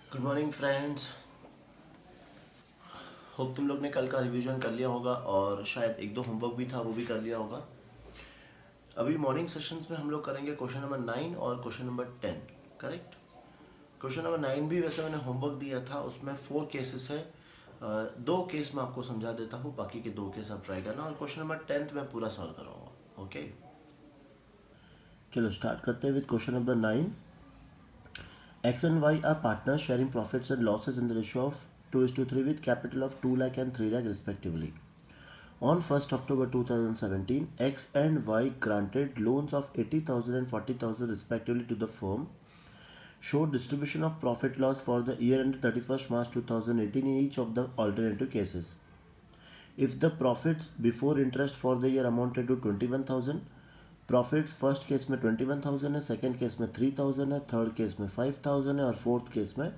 Good morning friends. Hope तुम लोग ने कल का रिवीजन कर लिया होगा और शायद एक दो होमवर्क भी था वो भी कर लिया होगा। अभी मॉर्निंग सेशंस में हम लोग करेंगे क्वेश्चन नंबर 9 और question number 10। Correct. Question number 9 भी वैसे मैंने होमवर्क दिया था, उसमें 4 केसेस है। दो केस मैं आपको समझा देता हूँ, बाकी के दो केस आप ट्राई करना और क्वेश्चन नंबर 10 मैं पूरा सॉल्व कराऊंगा। ओके, चलो स्टार्ट करते हैं with question number 9। X and Y are partners sharing profits and losses in the ratio of 2:3 with capital of 2 lakh and 3 lakh respectively. On 1st October 2017, X and Y granted loans of 80,000 and 40,000 respectively to the firm, showed distribution of profit loss for the year ended 31st March 2018 in each of the alternative cases. If the profits before interest for the year amounted to 21,000, profits first case में 21,000 है, second case में 3,000 है, third case में 5,000 है और fourth case में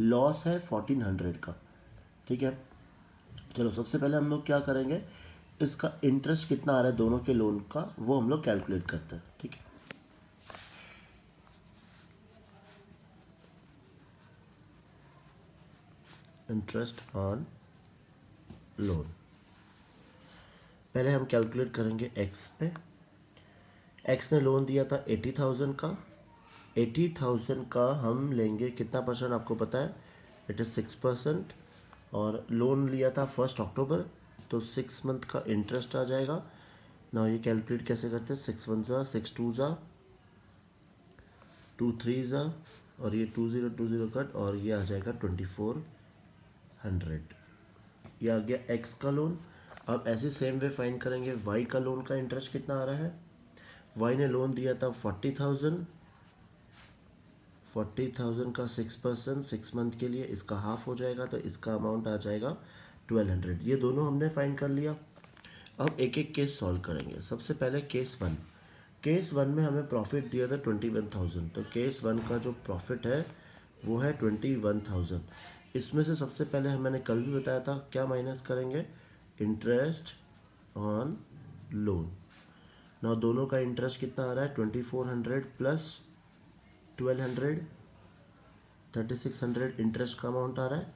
loss है 1,400 का। ठीक है, चलो सबसे पहले हम लोग क्या करेंगे, इसका इंटरेस्ट कितना आ रहा है दोनों के लोन का वो हम लोग कैलकुलेट करते हैं। ठीक है, इंटरेस्ट ऑन लोन पहले हम कैलकुलेट करेंगे एक्स पे। एक्स ने लोन दिया था 80,000 का। 80,000 का हम लेंगे कितना परसेंट आपको पता है, इट इज़ 6%। और लोन लिया था 1 अक्टूबर, तो 6 मंथ का इंटरेस्ट आ जाएगा ना। ये कैलकुलेट कैसे करते हैं, 6 1 ज़ा 6 2 ज़ा 2 3 ज़ा और ये 20 कट और ये आ जाएगा 2,400। ये आ गया एक्स का लोन। अब ऐसे सेम वे फाइंड करेंगे वाई का लोन का इंटरेस्ट कितना आ रहा है। वाई ने लोन दिया था 40,000। 40,000 का 6%, 6 मंथ के लिए, इसका हाफ हो जाएगा तो इसका अमाउंट आ जाएगा 1,200। ये दोनों हमने फाइंड कर लिया। अब एक एक केस सॉल्व करेंगे। सबसे पहले केस 1। केस 1 में हमें प्रॉफिट दिया था 21,000, तो केस 1 का जो प्रॉफिट है वो है 21,000। इसमें से सबसे पहले मैंने कल भी बताया था क्या माइनस करेंगे, इंटरेस्ट ऑन लोन। ना दोनों का इंटरेस्ट कितना आ रहा है, 2,400 प्लस 1,200, 3,600 इंटरेस्ट का अमाउंट आ रहा है।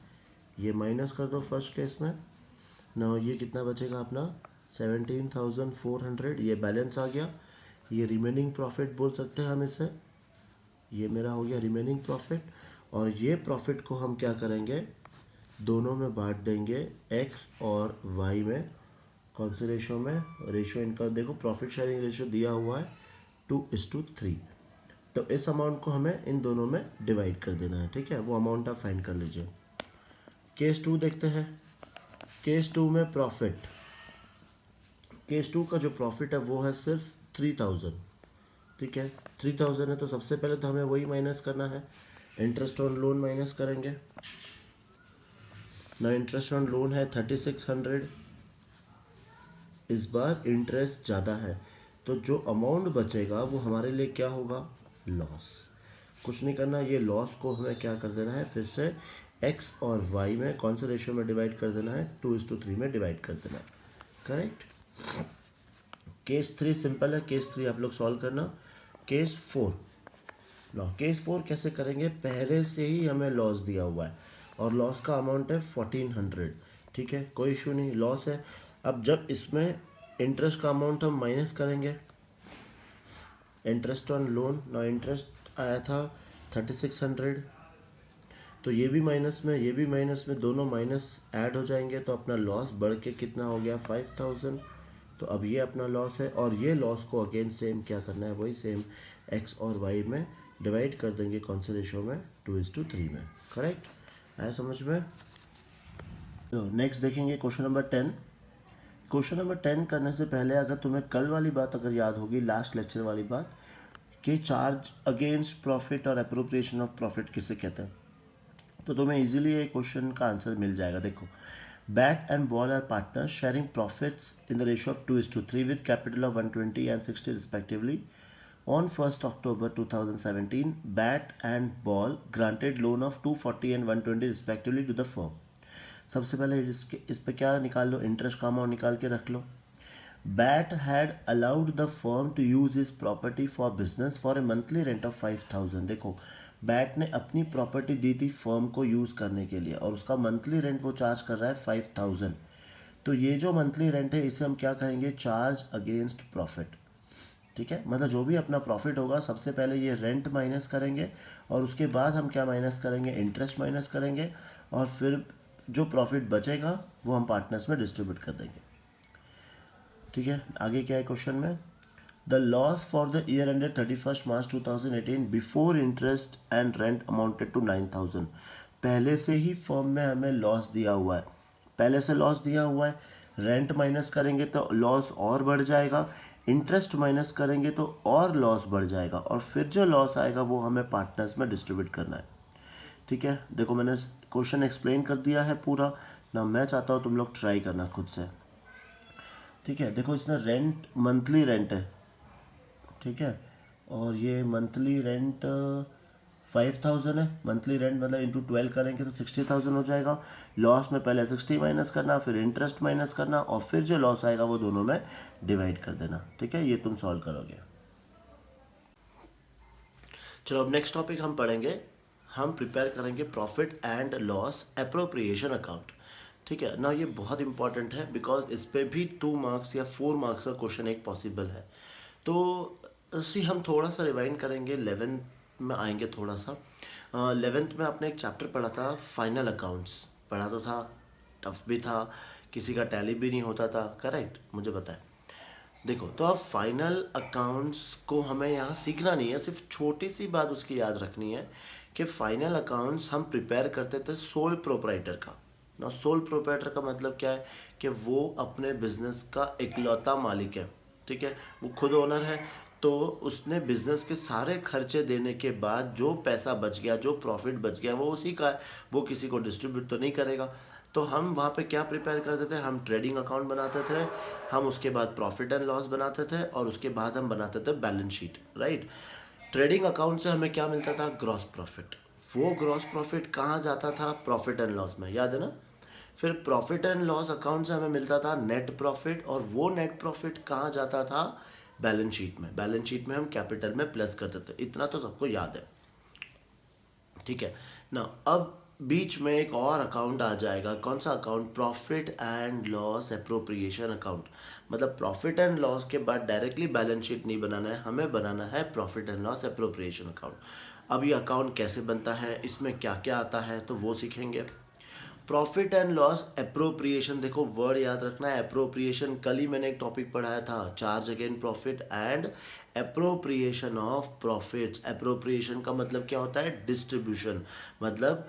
ये माइनस कर दो फर्स्ट केस में ना, ये कितना बचेगा अपना 17,400। ये बैलेंस आ गया। ये रिमेनिंग प्रॉफिट बोल सकते हैं हम इसे, ये मेरा हो गया रिमेनिंग प्रॉफिट। और ये प्रॉफिट को हम क्या करेंगे, दोनों में बांट देंगे एक्स और वाई में। कौन से रेशो में, रेशो इनका देखो, प्रॉफिट शेयरिंग रेशो दिया हुआ है 2:3। तो इस अमाउंट को हमें इन दोनों में डिवाइड कर देना है। ठीक है, वो अमाउंट आप फाइंड कर लीजिए। केस 2 देखते हैं। केस 2 में प्रॉफिट, केस 2 का जो प्रॉफिट है वो है सिर्फ 3,000। ठीक है, 3,000 है तो सबसे पहले तो हमें वही माइनस करना है, इंटरेस्ट ऑन लोन माइनस करेंगे ना। इंटरेस्ट ऑन लोन है 3,600। इस बार इंटरेस्ट ज़्यादा है तो जो अमाउंट बचेगा वो हमारे लिए क्या होगा, लॉस। कुछ नहीं करना, ये लॉस को हमें क्या कर देना है, फिर से एक्स और वाई में कौन से रेशियो में डिवाइड कर देना है, 2:3 में डिवाइड कर देना है। करेक्ट। केस 3 सिंपल है, केस 3 आप लोग सॉल्व करना। केस 4 लो, केस 4 कैसे करेंगे, पहले से ही हमें लॉस दिया हुआ है और लॉस का अमाउंट है 1,400। ठीक है, कोई इशू नहीं, लॉस है। अब जब इसमें इंटरेस्ट का अमाउंट हम माइनस करेंगे, इंटरेस्ट ऑन लोन ना, इंटरेस्ट आया था 3,600, तो ये भी माइनस में ये भी माइनस में, दोनों माइनस ऐड हो जाएंगे तो अपना लॉस बढ़ के कितना हो गया 5,000। तो अब ये अपना लॉस है और ये लॉस को अगेन सेम क्या करना है, वही सेम एक्स और वाई में डिवाइड कर देंगे। कौन से रेशो में, 2:3 में। करेक्ट, आया समझ में। तो नेक्स्ट देखेंगे क्वेश्चन नंबर 10। क्वेश्चन नंबर 10 करने से पहले अगर तुम्हें कल वाली बात अगर याद होगी, लास्ट लेक्चर वाली बात, कि चार्ज अगेंस्ट प्रॉफिट और अप्रोप्रिएशन ऑफ प्रॉफिट किसे कहते हैं, तो तुम्हें इजीली ये क्वेश्चन का आंसर मिल जाएगा। देखो, bat and ball are partners sharing profits in the ratio of 2:3 with capital of 120 and 60 respectively. On 1 October 2017, bat and ball granted loan of 240 and 120 respectively to the firm. सबसे पहले इस पे क्या निकाल लो, इंटरेस्ट का अमाउंट निकाल के रख लो। Bat had allowed the firm to use his property for business for a monthly rent of 5,000। देखो, बैट ने अपनी प्रॉपर्टी दी थी फर्म को यूज़ करने के लिए और उसका मंथली रेंट वो चार्ज कर रहा है 5000। तो ये जो मंथली रेंट है इसे हम क्या करेंगे, चार्ज अगेंस्ट प्रॉफिट। ठीक है, मतलब जो भी अपना प्रॉफिट होगा सबसे पहले ये रेंट माइनस करेंगे और उसके बाद हम क्या माइनस करेंगे, इंटरेस्ट माइनस करेंगे और फिर जो प्रॉफिट बचेगा वो हम पार्टनर्स में डिस्ट्रीब्यूट कर देंगे। ठीक है, आगे क्या है क्वेश्चन में, the loss for the year ended 31 March 2018 before interest and rent amounted to 9000। पहले से ही फर्म में हमें लॉस दिया हुआ है, पहले से लॉस दिया हुआ है, रेंट माइनस करेंगे तो लॉस और बढ़ जाएगा, इंटरेस्ट माइनस करेंगे तो और लॉस बढ़ जाएगा और फिर जो लॉस आएगा वो हमें पार्टनर्स में डिस्ट्रीब्यूट करना है। ठीक है, देखो मैंने क्वेश्चन एक्सप्लेन कर दिया है पूरा ना, मैं चाहता हूँ तुम लोग ट्राई करना खुद से। ठीक है, देखो इसमें रेंट मंथली रेंट है, ठीक है, और ये मंथली रेंट 5000 है, मंथली रेंट मतलब इंटू 12 करेंगे तो 60000 हो जाएगा। लॉस में पहले 60 माइनस करना, फिर इंटरेस्ट माइनस करना और फिर जो लॉस आएगा वो दोनों में डिवाइड कर देना। ठीक है, ये तुम सॉल्व करोगे। चलो अब नेक्स्ट टॉपिक हम पढ़ेंगे, हम प्रिपेयर करेंगे profit and loss appropriation account. ठीक है ना, ये बहुत इंपॉर्टेंट है बिकॉज इस पे भी 2 मार्क्स या 4 मार्क्स का क्वेश्चन एक पॉसिबल है। तो सी हम थोड़ा सा रिवाइंड करेंगे, 11th में आएंगे थोड़ा सा। 11th में आपने एक चैप्टर पढ़ा था फाइनल अकाउंट्स, पढ़ा तो था, टफ भी था, किसी का टैली भी नहीं होता था, करेक्ट, मुझे पता है। देखो तो अब फाइनल अकाउंट्स को हमें यहाँ सीखना नहीं है, सिर्फ छोटी सी बात उसकी याद रखनी है कि फाइनल अकाउंट्स हम प्रिपेयर करते थे सोल प्रोप्राइटर का ना। सोल प्रोप्राइटर का मतलब क्या है कि वो अपने बिजनेस का इकलौता मालिक है। ठीक है, वो खुद ओनर है, तो उसने बिजनेस के सारे खर्चे देने के बाद जो पैसा बच गया, जो प्रॉफिट बच गया वो उसी का है, वो किसी को डिस्ट्रीब्यूट तो नहीं करेगा। तो हम वहाँ पे क्या प्रिपेयर करते थे, हम ट्रेडिंग अकाउंट बनाते थे, हम उसके बाद प्रॉफिट एंड लॉस बनाते थे और उसके बाद हम बनाते थे balance sheet, right. Trading account से हमें क्या मिलता था, ग्रॉस प्रॉफिट। वो ग्रॉस प्रॉफिट कहाँ जाता था, प्रॉफिट एंड लॉस में, याद है ना। फिर प्रॉफिट एंड लॉस अकाउंट से हमें मिलता था नेट प्रॉफिट और वो नेट प्रॉफिट कहाँ जाता था, बैलेंस शीट में। बैलेंस शीट में हम कैपिटल में प्लस करते थे, इतना तो सबको याद है। ठीक है ना, अब बीच में एक और अकाउंट आ जाएगा, कौन सा account, profit and loss appropriation account. मतलब प्रॉफिट एंड लॉस के बाद डायरेक्टली बैलेंस शीट नहीं बनाना है, हमें बनाना है profit and loss appropriation account. अब ये अकाउंट कैसे बनता है, इसमें क्या क्या आता है, तो वो सीखेंगे। प्रॉफिट एंड लॉस एप्रोप्रिएशन, देखो वर्ड याद रखना है, एप्रोप्रिएशन कल ही मैंने एक टॉपिक पढ़ाया था, charge again profit and appropriation of profits. Appropriation का मतलब क्या होता है, डिस्ट्रीब्यूशन, मतलब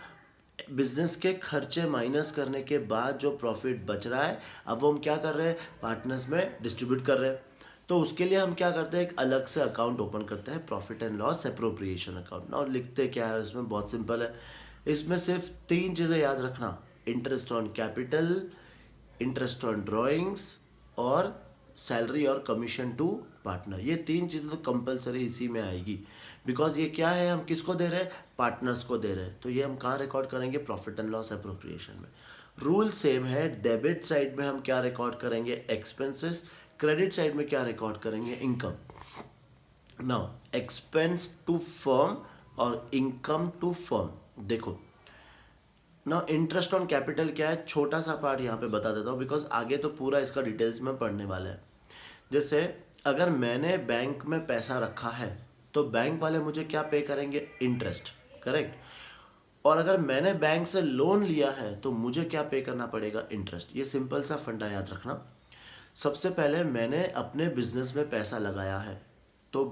बिजनेस के खर्चे माइनस करने के बाद जो प्रॉफिट बच रहा है अब वो हम क्या कर रहे हैं, पार्टनर्स में डिस्ट्रीब्यूट कर रहे हैं। तो उसके लिए हम क्या करते हैं, एक अलग से अकाउंट ओपन करते हैं, profit and loss appropriation account. और लिखते क्या है इसमें, बहुत सिंपल है, इसमें सिर्फ 3 चीज़ें याद रखना, interest on capital, interest on drawings और सैलरी और कमीशन टू पार्टनर। ये 3 चीज़ें तो कंपलसरी इसी में आएगी, बिकॉज ये क्या है, हम किसको दे रहे हैं, पार्टनर्स को दे रहे हैं। तो ये हम कहाँ रिकॉर्ड करेंगे, प्रॉफिट एंड लॉस एप्रोप्रिएशन में। रूल सेम है, डेबिट साइड में हम क्या रिकॉर्ड करेंगे, एक्सपेंसेस, क्रेडिट साइड में क्या रिकॉर्ड करेंगे, income. Now expense to firm और इनकम टू फर्म, देखो ना, इंटरेस्ट ऑन कैपिटल क्या है, छोटा सा पार्ट यहाँ पे बता देता हूँ बिकॉज आगे तो पूरा इसका डिटेल्स में पढ़ने वाला है। जैसे अगर मैंने बैंक में पैसा रखा है तो बैंक वाले मुझे क्या पे करेंगे, इंटरेस्ट, करेक्ट। और अगर मैंने बैंक से लोन लिया है तो मुझे क्या पे करना पड़ेगा, इंटरेस्ट। ये सिंपल सा फंडा याद रखना। सबसे पहले मैंने अपने बिजनेस में पैसा लगाया है तो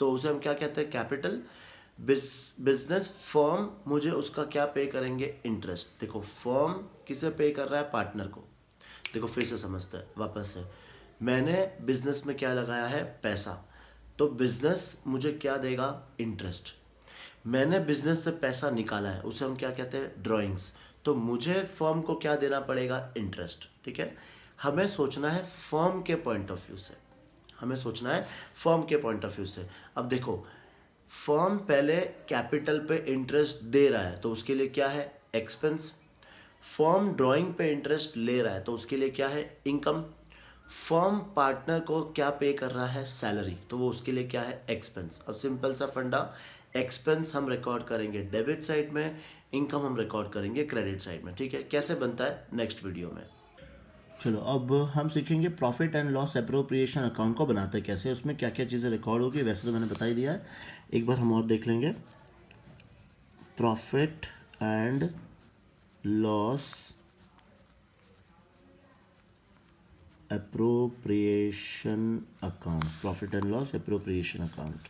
उसे हम क्या कहते हैं, कैपिटल। बिजनेस फर्म मुझे उसका क्या पे करेंगे, इंटरेस्ट। देखो फर्म किसे पे कर रहा है, पार्टनर को। देखो फिर से समझते हैं वापस से, मैंने बिजनेस में क्या लगाया है, पैसा, तो बिजनेस मुझे क्या देगा, इंटरेस्ट। मैंने बिजनेस से पैसा निकाला है, उसे हम क्या कहते हैं, ड्राइंग्स, तो मुझे फर्म को क्या देना पड़ेगा, इंटरेस्ट। ठीक है, हमें सोचना है फर्म के पॉइंट ऑफ व्यू से, हमें सोचना है फर्म के पॉइंट ऑफ व्यू से। अब देखो फर्म पहले कैपिटल पे इंटरेस्ट दे रहा है तो उसके लिए क्या है, एक्सपेंस। फर्म ड्राइंग पे इंटरेस्ट ले रहा है तो उसके लिए क्या है, इनकम। फर्म पार्टनर को क्या पे कर रहा है, सैलरी, तो वो उसके लिए क्या है, एक्सपेंस। अब सिंपल सा फंडा, एक्सपेंस हम रिकॉर्ड करेंगे डेबिट साइड में, इनकम हम रिकॉर्ड करेंगे क्रेडिट साइड में। ठीक है, कैसे बनता है नेक्स्ट वीडियो में। चलो अब हम सीखेंगे profit and loss appropriation account को बनाते हैं कैसे, उसमें क्या क्या चीज़ें रिकॉर्ड होगी। वैसे तो मैंने बता ही दिया है, एक बार हम और देख लेंगे। Profit and loss appropriation account, profit and loss appropriation account.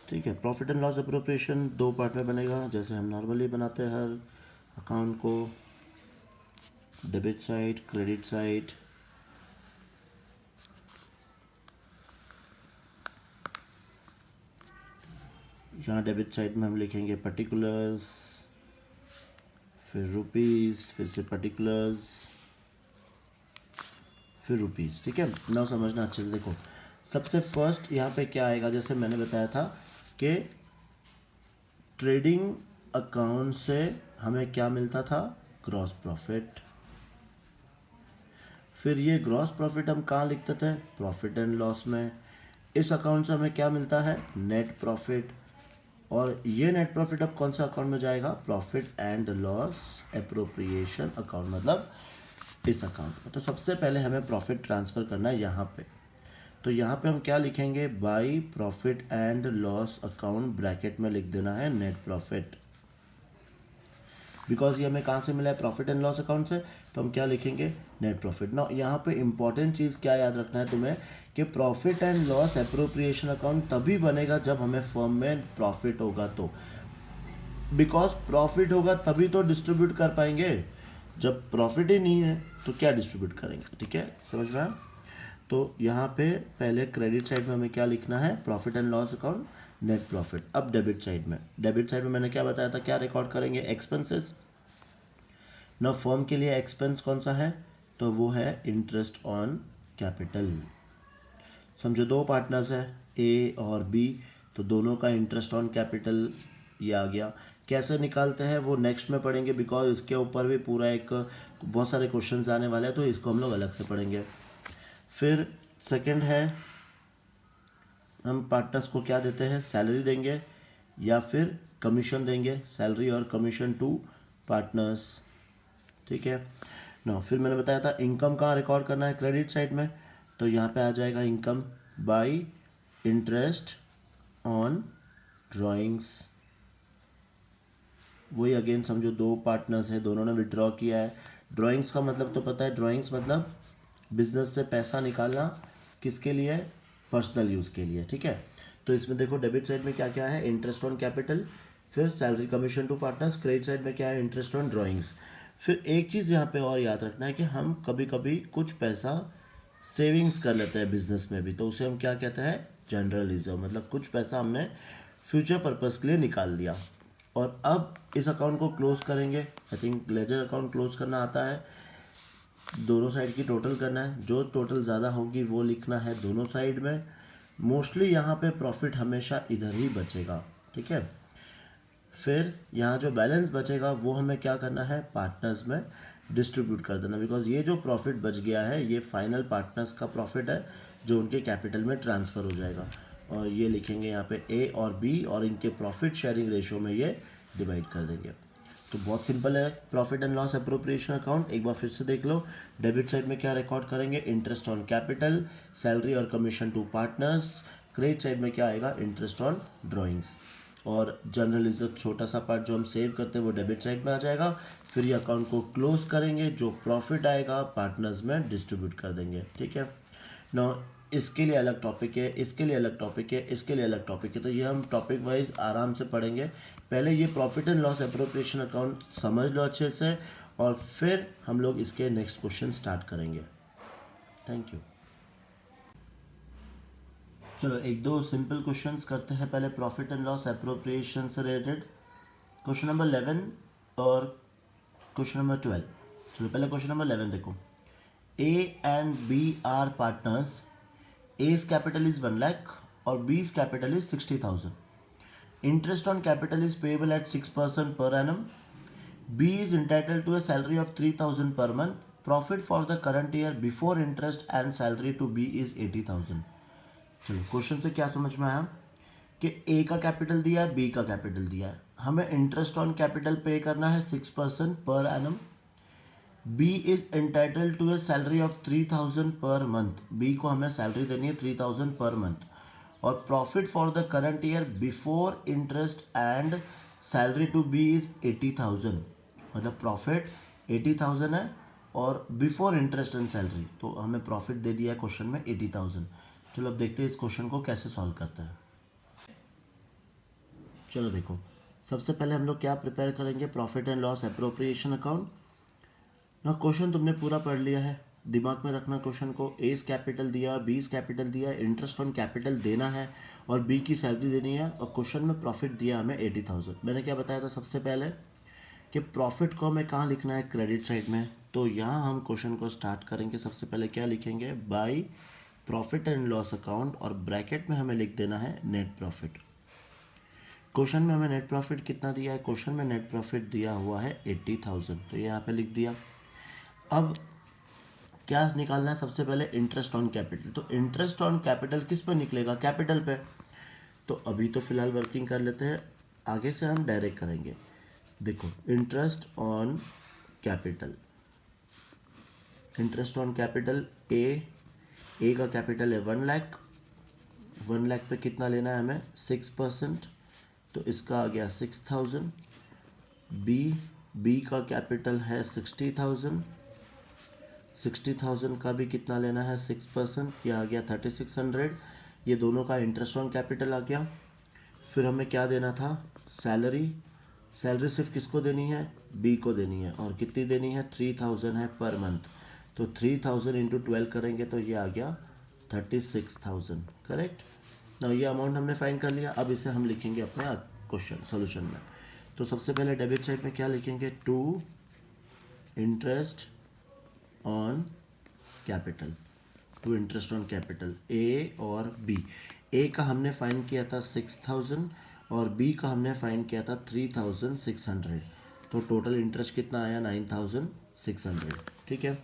ठीक है, प्रॉफिट एंड लॉस एप्रोप्रिएशन दो पार्ट में बनेगा, जैसे हम नॉर्मली बनाते हैं हर अकाउंट को, डेबिट साइड, क्रेडिट साइड। यहाँ डेबिट साइड में हम लिखेंगे पर्टिकुलर्स, फिर रुपीस, फिर से पर्टिकुलर्स, फिर रुपीस। ठीक है, ना समझना अच्छे से। देखो सबसे फर्स्ट यहाँ पे क्या आएगा, जैसे मैंने बताया था कि ट्रेडिंग अकाउंट से हमें क्या मिलता था, ग्रॉस प्रॉफिट। फिर ये ग्रॉस प्रॉफिट हम कहाँ लिखते थे, प्रॉफिट एंड लॉस में। इस अकाउंट से हमें क्या मिलता है, नेट प्रॉफिट। और ये नेट प्रॉफिट अब कौन सा अकाउंट में जाएगा, profit and loss appropriation account, मतलब इस अकाउंट में। तो सबसे पहले हमें प्रॉफिट ट्रांसफ़र करना है यहाँ पे। तो यहाँ पे हम क्या लिखेंगे, by profit and loss account, bracket में लिख देना है नेट प्रॉफिट, बिकॉज ये हमें कहाँ से मिला है, प्रॉफिट एंड लॉस अकाउंट से। तो हम क्या लिखेंगे, नेट प्रॉफिट। ना यहाँ पे इंपॉर्टेंट चीज़ क्या याद रखना है तुम्हें, कि profit and loss appropriation account तभी बनेगा जब हमें फर्म में प्रॉफिट होगा, तो बिकॉज प्रॉफिट होगा तभी तो डिस्ट्रीब्यूट कर पाएंगे। जब प्रॉफिट ही नहीं है तो क्या डिस्ट्रीब्यूट करेंगे। ठीक है, समझ में आया। तो यहाँ पे पहले क्रेडिट साइड में हमें क्या लिखना है, profit and loss account, net profit. अब डेबिट साइड में, डेबिट साइड में मैंने क्या बताया था, क्या रिकॉर्ड करेंगे, एक्सपेंसेस। ना फर्म के लिए एक्सपेंस कौन सा है, तो वो है इंटरेस्ट ऑन कैपिटल। समझो दो पार्टनर्स है ए और बी, तो दोनों का इंटरेस्ट ऑन कैपिटल ये आ गया। कैसे निकालते हैं वो नेक्स्ट में पढ़ेंगे, बिकॉज इसके ऊपर भी पूरा एक बहुत सारे क्वेश्चंस आने वाले हैं, तो इसको हम लोग अलग से पढ़ेंगे। फिर सेकंड है, हम पार्टनर्स को क्या देते हैं, सैलरी देंगे या फिर कमीशन देंगे, सैलरी और कमीशन टू पार्टनर्स। ठीक है ना। फिर मैंने बताया था इनकम कहाँ रिकॉर्ड करना है, क्रेडिट साइड में। तो यहाँ पे आ जाएगा income by interest on drawings. वही अगेन समझो दो पार्टनर्स है, दोनों ने विड्रॉ किया है। ड्राइंग्स का मतलब तो पता है, ड्राइंग्स मतलब बिजनेस से पैसा निकालना, किसके लिए, पर्सनल यूज़ के लिए। ठीक है, तो इसमें देखो डेबिट साइड में क्या क्या है, इंटरेस्ट ऑन कैपिटल, फिर salary commission to partners. Credit side में क्या है, इंटरेस्ट ऑन ड्राइंग्स। फिर एक चीज़ यहाँ पे और याद रखना है कि हम कभी कभी कुछ पैसा सेविंग्स कर लेते हैं बिजनेस में भी, तो उसे हम क्या कहते हैं, जनरल रिजर्व। मतलब कुछ पैसा हमने फ्यूचर पर्पस के लिए निकाल लिया। और अब इस अकाउंट को क्लोज करेंगे। I think ledger account close करना आता है, दोनों साइड की टोटल करना है, जो टोटल ज़्यादा होगी वो लिखना है दोनों साइड में। मोस्टली यहाँ पे प्रॉफिट हमेशा इधर ही बचेगा। ठीक है, फिर यहाँ जो बैलेंस बचेगा वो हमें क्या करना है, पार्टनर्स में डिस्ट्रीब्यूट कर देना, बिकॉज ये जो प्रॉफिट बच गया है ये फाइनल पार्टनर्स का प्रॉफिट है जो उनके कैपिटल में ट्रांसफ़र हो जाएगा। और ये लिखेंगे यहाँ पे ए और बी, और इनके प्रॉफिट शेयरिंग रेशो में ये डिवाइड कर देंगे। तो बहुत सिंपल है profit and loss appropriation account. एक बार फिर से देख लो, डेबिट साइड में क्या रिकॉर्ड करेंगे, इंटरेस्ट ऑन कैपिटल, सैलरी और commission to partners. Credit side में क्या आएगा, इंटरेस्ट ऑन ड्राइंग्स। और जनरल इज्जत छोटा सा पार्ट जो हम सेव करते हैं वो डेबिट साइड में आ जाएगा। फिर ये अकाउंट को क्लोज करेंगे, जो प्रॉफिट आएगा पार्टनर्स में डिस्ट्रीब्यूट कर देंगे। ठीक है ना, इसके लिए अलग टॉपिक है, इसके लिए अलग टॉपिक है, इसके लिए अलग टॉपिक है, तो ये हम टॉपिक वाइज आराम से पढ़ेंगे। पहले ये profit and loss appropriation account समझ लो अच्छे से, और फिर हम लोग इसके नेक्स्ट क्वेश्चन स्टार्ट करेंगे। Thank you. चलो एक दो सिंपल क्वेश्चंस करते हैं पहले प्रॉफिट एंड लॉस एप्रोप्रिएशन से रिलेटेड। क्वेश्चन नंबर 11 और क्वेश्चन नंबर 12। चलो पहले क्वेश्चन नंबर 11 देखो। A and B are partners, A's capital is 1 lakh और B's capital is 60,000। Interest on capital is payable at 6% per annum. B is entitled to a salary of 3,000 per month. Profit for the current year before interest and salary to be is 80,000। चलो question से क्या समझ में आया कि ए का capital दिया है, बी का कैपिटल दिया है, हमें इंटरेस्ट ऑन कैपिटल पे करना है 6% per annum. B is entitled to a salary of 3,000 per month, B को हमें सैलरी देनी है 3,000 पर मंथ। और profit for the current year before interest and salary to be is 80,000, मतलब प्रॉफिट 80,000 है और बिफोर इंटरेस्ट एंड सैलरी, तो हमें प्रॉफिट दे दिया है क्वेश्चन में 80,000। चलो अब देखते हैं इस क्वेश्चन को कैसे सॉल्व करते हैं। चलो देखो, सबसे पहले हम लोग क्या प्रिपेयर करेंगे, profit and loss appropriation account ना। क्वेश्चन तुमने पूरा पढ़ लिया है, दिमाग में रखना क्वेश्चन को। ए कैपिटल दिया, बी कैपिटल दिया, इंटरेस्ट ऑन कैपिटल देना है और बी की सैलरी देनी है, और क्वेश्चन में प्रॉफिट दिया हमें 80,000। मैंने क्या बताया था सबसे पहले कि प्रॉफिट को हमें कहाँ लिखना है, क्रेडिट साइड में। तो यहाँ हम क्वेश्चन को स्टार्ट करेंगे, सबसे पहले क्या लिखेंगे, by profit and loss account, और ब्रैकेट में हमें लिख देना है नेट प्रॉफिट। क्वेश्चन में हमें नेट प्रॉफिट कितना दिया है, क्वेश्चन में नेट प्रॉफिट दिया हुआ है 80,000, तो ये यहाँ पे लिख दिया। अब क्या निकालना है, सबसे पहले इंटरेस्ट ऑन कैपिटल। तो इंटरेस्ट ऑन कैपिटल किस पे निकलेगा, कैपिटल पे। तो अभी तो फिलहाल वर्किंग कर लेते हैं, आगे से हम डायरेक्ट करेंगे। देखो interest on capital, interest on capital ए का कैपिटल है 1 लाख, 1 लाख पे कितना लेना है हमें 6%, तो इसका आ गया 6,000। बी का कैपिटल है 60,000, 60,000 का भी कितना लेना है 6%, यह आ गया 3,600। ये दोनों का इंटरेस्ट ऑन कैपिटल आ गया। फिर हमें क्या देना था, सैलरी। सैलरी सिर्फ किसको देनी है, बी को देनी है, और कितनी देनी है 3,000 है पर मंथ। तो 3,000 इंटू 12 करेंगे तो ये आ गया 36,000, करेक्ट ना। ये अमाउंट हमने फाइंड कर लिया। अब इसे हम लिखेंगे अपने क्वेश्चन सोल्यूशन में। तो सबसे पहले डेबिट साइड में क्या लिखेंगे, to interest on capital, to interest on capital A और बी। ए का हमने फाइंड किया था 6,000 और बी का हमने फाइंड किया था 3,600, तो टोटल इंटरेस्ट कितना आया 9,600, ठीक है।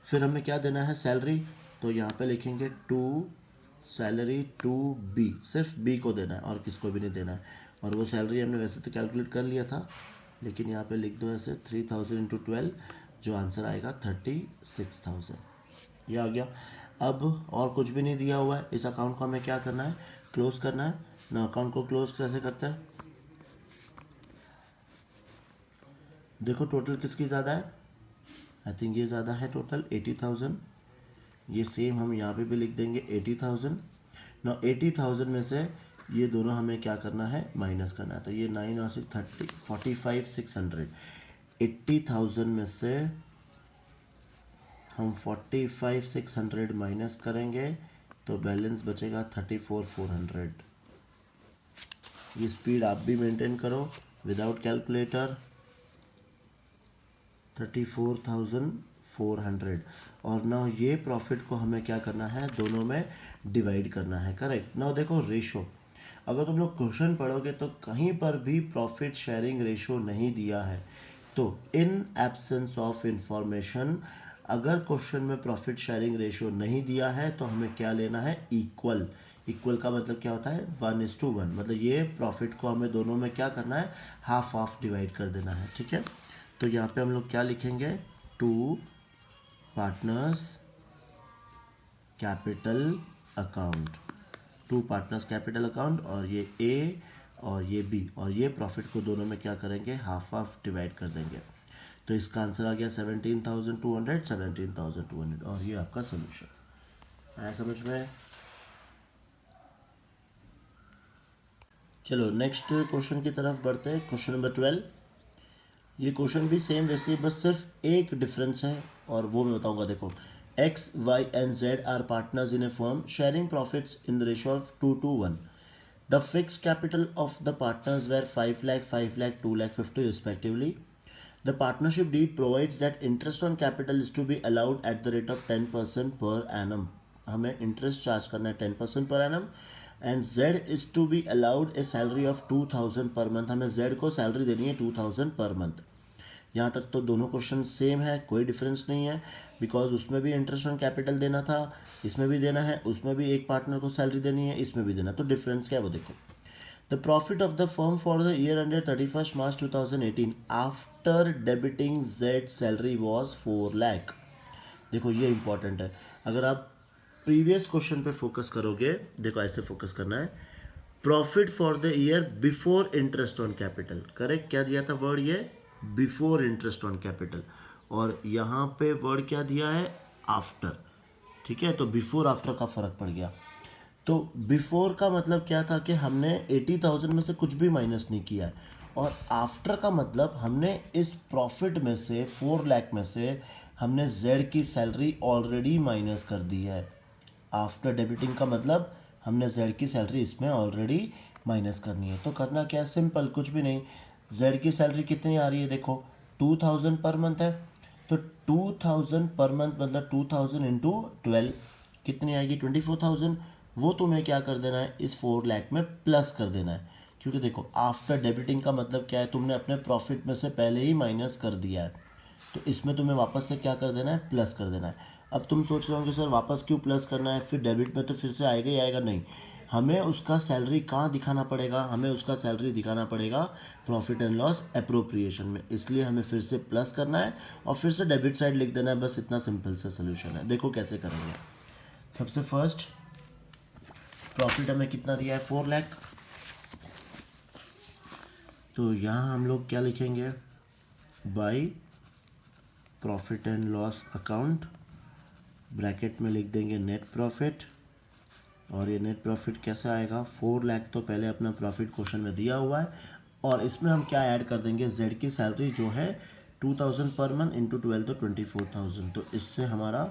फिर हमें क्या देना है, सैलरी। तो यहाँ पे लिखेंगे टू सैलरी टू बी, सिर्फ बी को देना है और किसको भी नहीं देना है। और वो सैलरी हमने वैसे तो कैलकुलेट कर लिया था, लेकिन यहाँ पे लिख दो ऐसे 3,000 इंटू 12, जो आंसर आएगा 36,000, ये आ गया। अब और कुछ भी नहीं दिया हुआ है, इस अकाउंट को हमें क्या करना है, क्लोज करना है ना। अकाउंट को क्लोज कैसे करते हैं, देखो टोटल किसकी ज़्यादा है, आई थिंक ये ज़्यादा है टोटल 80,000। ये सेम हम यहाँ पे भी लिख देंगे 80,000 ना। 80,000 में से ये दोनों हमें क्या करना है, माइनस करना है। तो ये 9 और 6 30 45,600। 80,000 में से हम 45,600 माइनस करेंगे तो बैलेंस बचेगा 34,400। ये स्पीड आप भी मेंटेन करो विदाउट कैलकुलेटर, 34,400। और ना ये प्रॉफिट को हमें क्या करना है, दोनों में डिवाइड करना है, करेक्ट ना। देखो रेशो, अगर तुम लोग क्वेश्चन पढ़ोगे तो कहीं पर भी प्रॉफिट शेयरिंग रेशो नहीं दिया है। तो इन एब्सेंस ऑफ इंफॉर्मेशन, अगर क्वेश्चन में प्रॉफिट शेयरिंग रेशो नहीं दिया है तो हमें क्या लेना है, इक्वल। इक्वल का मतलब क्या होता है, 1:1, मतलब ये प्रॉफिट को हमें दोनों में क्या करना है, हाफ हाफ डिवाइड कर देना है, ठीक है। तो यहाँ पे हम लोग क्या लिखेंगे, to partners capital account, to partners capital account, और ये ए और ये बी, और ये प्रॉफिट को दोनों में क्या करेंगे, हाफ हाफ डिवाइड कर देंगे। तो इसका आंसर आ गया 17,200, 17,200, और ये आपका सोल्यूशन आया समझ में। चलो नेक्स्ट क्वेश्चन की तरफ बढ़ते हैं, क्वेश्चन नंबर 12। ये क्वेश्चन भी सेम वैसे ही, बस सिर्फ एक डिफरेंस है और वो मैं बताऊंगा। देखो X, Y and Z are partners in a firm sharing profits in the ratio of 2:1. The fixed capital of the partners were 5 lakh, 5 lakh, 2 lakh 50 respectively. The partnership deed provides that interest on capital is to be allowed at the rate of 10% per annum. हमें interest charge करना है 10% per annum. And Z is to be allowed a salary of 2,000 per month, हमें Z को salary देनी है 2,000 per month. यहाँ तक तो दोनों क्वेश्चन सेम है, कोई डिफरेंस नहीं है, बिकॉज उसमें भी इंटरेस्ट ऑन कैपिटल देना था, इसमें भी देना है, उसमें भी एक पार्टनर को सैलरी देनी है, इसमें भी देना। तो डिफरेंस क्या है वो देखो। The profit of the firm for the year ended 31 March 2018 after debiting Z salary was 4 lakh. देखो ये इंपॉर्टेंट है, अगर आप प्रीवियस क्वेश्चन पे फोकस करोगे, देखो ऐसे फोकस करना है, profit for the year before interest on capital, correct, क्या दिया था वर्ड ये, बिफोर इंटरेस्ट ऑन कैपिटल, और यहाँ पे वर्ड क्या दिया है, आफ्टर, ठीक है, तो बिफोर आफ्टर का फर्क पड़ गया। तो बिफोर का मतलब क्या था कि हमने 80,000 में से कुछ भी माइनस नहीं किया है, और आफ्टर का मतलब हमने इस प्रॉफिट में से 4 लाख में से हमने जेड की सैलरी ऑलरेडी माइनस कर दी है। आफ्टर डेबिटिंग का मतलब हमने जेड की सैलरी इसमें ऑलरेडी माइनस करनी है। तो करना क्या है, सिंपल, कुछ भी नहीं। जेड की सैलरी कितनी आ रही है, देखो 2000 पर मंथ है, तो 2000 पर मंथ मतलब 2000 इंटू 12 कितनी आएगी, 24,000। वो तुम्हें क्या कर देना है, इस 4 लाख में प्लस कर देना है, क्योंकि देखो आफ्टर डेबिटिंग का मतलब क्या है, तुमने अपने प्रॉफिट में से पहले ही माइनस कर दिया है, तो इसमें तुम्हें वापस से क्या कर देना है, प्लस कर देना है। अब तुम सोच रहे हो कि सर वापस क्यों प्लस करना है, फिर डेबिट में तो फिर से आएगा ही आएगा, नहीं, हमें उसका सैलरी कहाँ दिखाना पड़ेगा, हमें उसका सैलरी दिखाना पड़ेगा प्रॉफिट एंड लॉस अप्रोप्रिएशन में, इसलिए हमें फिर से प्लस करना है और फिर से डेबिट साइड लिख देना है, बस इतना सिंपल सा सोल्यूशन है। देखो कैसे करेंगे। सबसे फर्स्ट प्रॉफिट हमें कितना दिया है, 4 लाख, तो यहाँ हम लोग क्या लिखेंगे, by profit and loss account, bracket में लिख देंगे नेट प्रॉफिट, और ये नेट प्रॉफिट कैसे आएगा, 4 लाख तो पहले अपना प्रॉफिट क्वेश्चन में दिया हुआ है, और इसमें हम क्या ऐड कर देंगे, जेड की सैलरी जो है 2000 पर मंथ इंटू 12 तो 24,000, तो इससे हमारा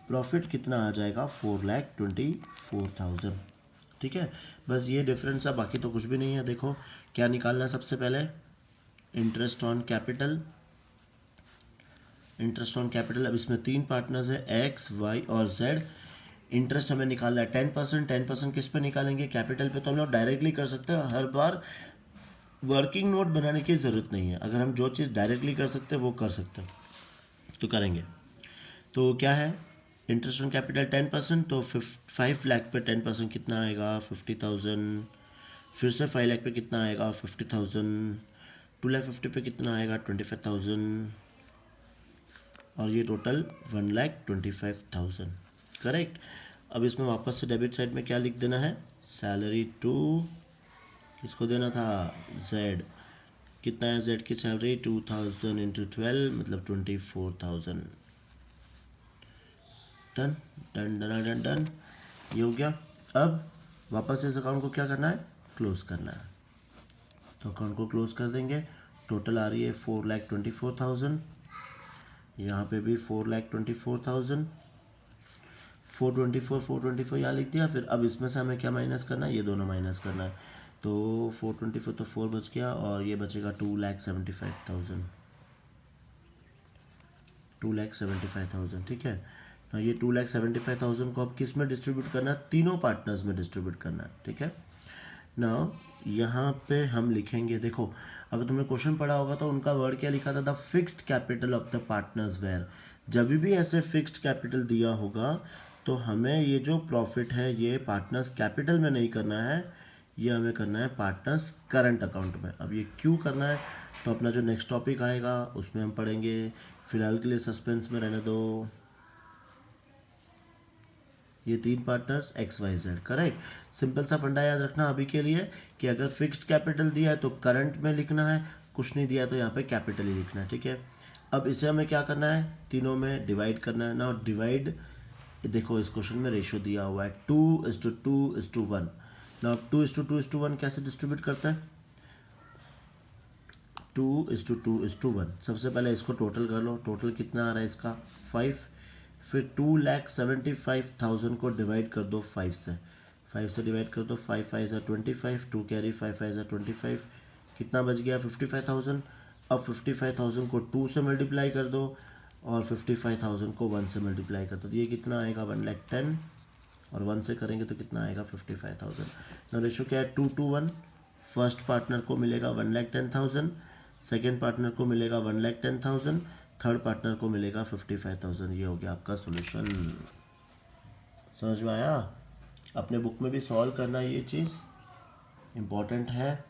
प्रॉफिट कितना आ जाएगा, 4,24,000, ठीक है। बस ये डिफरेंस है, बाकी तो कुछ भी नहीं है। देखो क्या निकालना है, सबसे पहले interest on capital, interest on capital, अब इसमें 3 पार्टनर्स है, एक्स वाई और जेड। इंटरेस्ट हमें निकालना है 10%, 10% किस पे निकालेंगे, कैपिटल पे, तो हम लोग डायरेक्टली कर सकते हैं, हर बार वर्किंग नोट बनाने की ज़रूरत नहीं है, अगर हम जो चीज़ डायरेक्टली कर सकते हैं वो कर सकते हैं, तो करेंगे। तो क्या है, इंटरेस्ट ऑन कैपिटल 10%, तो 5 लाख पे 10% कितना आएगा, 50,000, फिर से 5 लाख पे कितना आएगा, 50,000, 2,50,000 पे कितना आएगा, 25,000, और ये टोटल 1,25,000, करेक्ट। अब इसमें वापस से डेबिट साइड में क्या लिख देना है, सैलरी टू, इसको देना था जेड, कितना है जेड की सैलरी, 2000 इंटू 12 मतलब 24,000, done done done done done, ये हो गया। अब वापस इस अकाउंट को क्या करना है, क्लोज करना है, तो अकाउंट को क्लोज कर देंगे। टोटल आ रही है 4,24,000, यहाँ पे भी 4,24,000, 424 यहाँ लिख दिया। फिर अब इसमें से हमें क्या माइनस करना है, ये दोनों माइनस करना है, तो 424 तो 4 बच गया, और ये बचेगा 2,75,000, 2,75,000, ठीक है। तो ये 2,75,000 को अब किस में डिस्ट्रीब्यूट करना है, तीनों पार्टनर्स में डिस्ट्रीब्यूट करना है, ठीक है ना। यहाँ पे हम लिखेंगे, देखो अगर तुमने क्वेश्चन पढ़ा होगा तो उनका वर्ड क्या लिखा था, the fixed capital of the partners were, जब भी ऐसे फिक्स्ड कैपिटल दिया होगा तो हमें ये जो प्रॉफिट है ये पार्टनर्स कैपिटल में नहीं करना है, ये हमें करना है पार्टनर्स करंट अकाउंट में। अब ये क्यों करना है, तो अपना जो नेक्स्ट टॉपिक आएगा उसमें हम पढ़ेंगे, फिलहाल के लिए सस्पेंस में रहने दो। ये 3 partners X Y Z, correct. Simple सा फंडा याद रखना अभी के लिए कि अगर फिक्स्ड कैपिटल दिया है तो करंट में लिखना है, कुछ नहीं दिया तो यहाँ पे कैपिटल ही लिखना है, ठीक है। अब इसे हमें क्या करना है, तीनों में डिवाइड करना है ना, डिवाइड, देखो इस क्वेश्चन में रेशियो दिया हुआ है 2:2:1, ना 2:2:1 कैसे डिस्ट्रीब्यूट करते हैं, 2:2:1। सबसे पहले इसको टोटल कर लो, टोटल कितना आ रहा है इसका 5, फिर 2,75,000 को डिवाइड कर दो 5 से, 5 से डिवाइड कर दो, 5 5 ज़ा 25, 2 कैरी 5 5 ज़ा 25, कितना बच गया 55,000। अब 55,000 को 2 से मल्टीप्लाई कर दो और 55,000 को 1 से मल्टीप्लाई कर दो, तो ये कितना आएगा 1,10,000, और 1 से करेंगे तो कितना आएगा 55,000। ना रेशो क्या है 2:1, फर्स्ट पार्टनर को मिलेगा 1,10,000, सेकेंड पार्टनर को मिलेगा 1,10,000, थर्ड पार्टनर को मिलेगा 55,000। ये हो गया आपका सोल्यूशन। समझ में आया? अपने बुक में भी सॉल्व करना, ये चीज़ इम्पॉर्टेंट है।